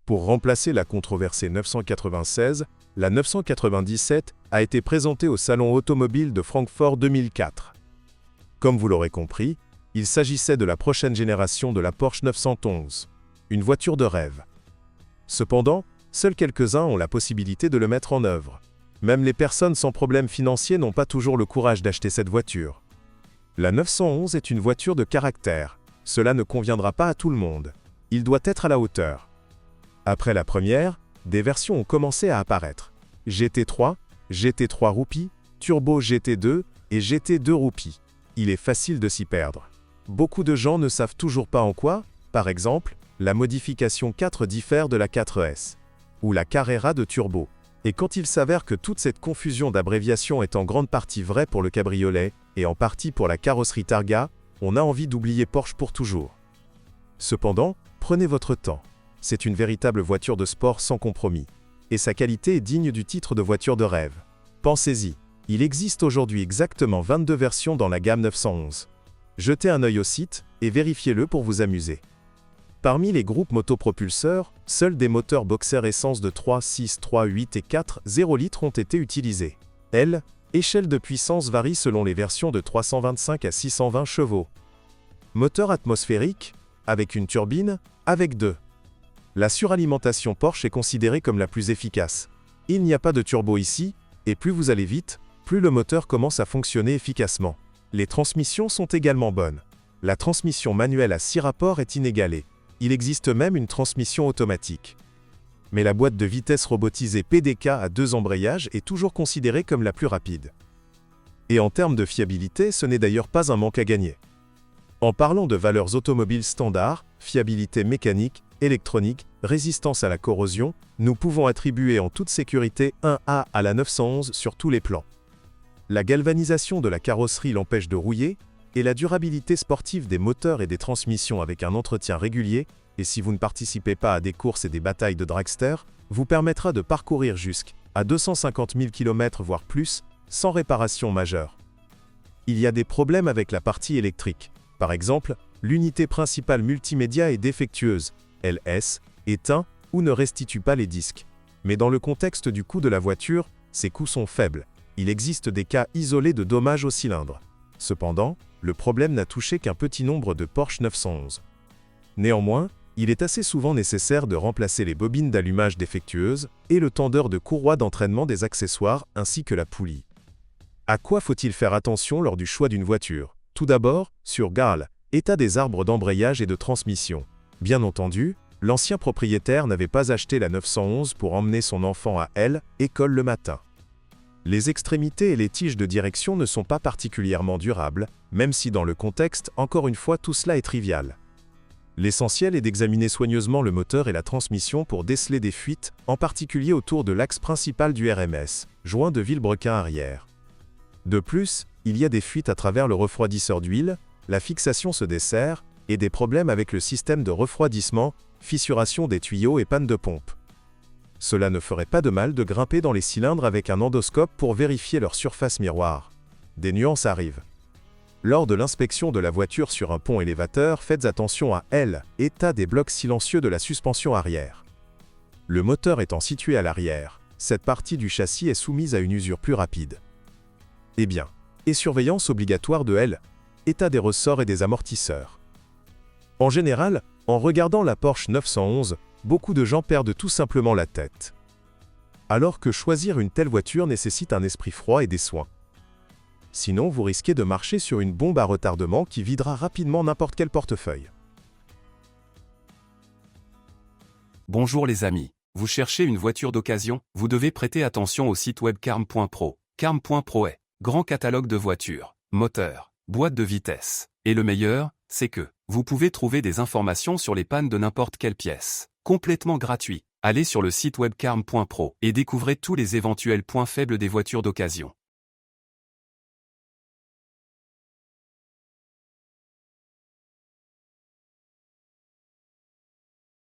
Pour remplacer la controversée 996, la 997 a été présentée au Salon automobile de Francfort 2004. Comme vous l'aurez compris, il s'agissait de la prochaine génération de la Porsche 911, une voiture de rêve. Cependant, seuls quelques-uns ont la possibilité de le mettre en œuvre. Même les personnes sans problème financier n'ont pas toujours le courage d'acheter cette voiture. La 911 est une voiture de caractère. Cela ne conviendra pas à tout le monde. Il doit être à la hauteur. Après la première, des versions ont commencé à apparaître. GT3, GT3 Roupi, Turbo GT2 et GT2 Roupi. Il est facile de s'y perdre. Beaucoup de gens ne savent toujours pas en quoi, par exemple, la modification 4 diffère de la 4S, ou la Carrera de Turbo. Et quand il s'avère que toute cette confusion d'abréviations est en grande partie vraie pour le cabriolet, et en partie pour la carrosserie Targa, on a envie d'oublier Porsche pour toujours. Cependant, prenez votre temps. C'est une véritable voiture de sport sans compromis. Et sa qualité est digne du titre de voiture de rêve. Pensez-y, il existe aujourd'hui exactement 22 versions dans la gamme 911. Jetez un œil au site, et vérifiez-le pour vous amuser. Parmi les groupes motopropulseurs, seuls des moteurs Boxer essence de 3, 6, 3, 8 et 4, 0 litres ont été utilisés. L'échelle de puissance varie selon les versions de 325 à 620 chevaux. Moteur atmosphérique, avec une turbine, avec deux. La suralimentation Porsche est considérée comme la plus efficace. Il n'y a pas de turbo ici, et plus vous allez vite, plus le moteur commence à fonctionner efficacement. Les transmissions sont également bonnes. La transmission manuelle à 6 rapports est inégalée. Il existe même une transmission automatique. Mais la boîte de vitesse robotisée PDK à 2 embrayages est toujours considérée comme la plus rapide. Et en termes de fiabilité, ce n'est d'ailleurs pas un manque à gagner. En parlant de valeurs automobiles standards, fiabilité mécanique, électronique, résistance à la corrosion, nous pouvons attribuer en toute sécurité un A à la 911 sur tous les plans. La galvanisation de la carrosserie l'empêche de rouiller, et la durabilité sportive des moteurs et des transmissions avec un entretien régulier, et si vous ne participez pas à des courses et des batailles de dragster, vous permettra de parcourir jusqu'à 250 000 km voire plus, sans réparation majeure. Il y a des problèmes avec la partie électrique. Par exemple, l'unité principale multimédia est défectueuse, LS, éteint ou ne restitue pas les disques. Mais dans le contexte du coût de la voiture, ces coûts sont faibles. Il existe des cas isolés de dommages au cylindre. Cependant, le problème n'a touché qu'un petit nombre de Porsche 911. Néanmoins, il est assez souvent nécessaire de remplacer les bobines d'allumage défectueuses et le tendeur de courroie d'entraînement des accessoires ainsi que la poulie. À quoi faut-il faire attention lors du choix d'une voiture? Tout d'abord, sur Garl, état des arbres d'embrayage et de transmission. Bien entendu, l'ancien propriétaire n'avait pas acheté la 911 pour emmener son enfant à l'école le matin. Les extrémités et les tiges de direction ne sont pas particulièrement durables, même si dans le contexte, encore une fois, tout cela est trivial. L'essentiel est d'examiner soigneusement le moteur et la transmission pour déceler des fuites, en particulier autour de l'axe principal du RMS, joint de vilebrequin arrière. De plus, il y a des fuites à travers le refroidisseur d'huile, la fixation se dessert, et des problèmes avec le système de refroidissement, fissuration des tuyaux et panne de pompe. Cela ne ferait pas de mal de grimper dans les cylindres avec un endoscope pour vérifier leur surface miroir. Des nuances arrivent. Lors de l'inspection de la voiture sur un pont élévateur, faites attention à l'état des blocs silencieux de la suspension arrière. Le moteur étant situé à l'arrière, cette partie du châssis est soumise à une usure plus rapide. Eh bien, et surveillance obligatoire de l'état des ressorts et des amortisseurs. En général, en regardant la Porsche 911, beaucoup de gens perdent tout simplement la tête. Alors que choisir une telle voiture nécessite un esprit froid et des soins. Sinon, vous risquez de marcher sur une bombe à retardement qui videra rapidement n'importe quel portefeuille. Bonjour les amis. Vous cherchez une voiture d'occasion? Vous devez prêter attention au site web carm.pro. Carm.pro est grand catalogue de voitures, moteurs, boîtes de vitesse. Et le meilleur, c'est que vous pouvez trouver des informations sur les pannes de n'importe quelle pièce. Complètement gratuit. Allez sur le site web carm.pro et découvrez tous les éventuels points faibles des voitures d'occasion.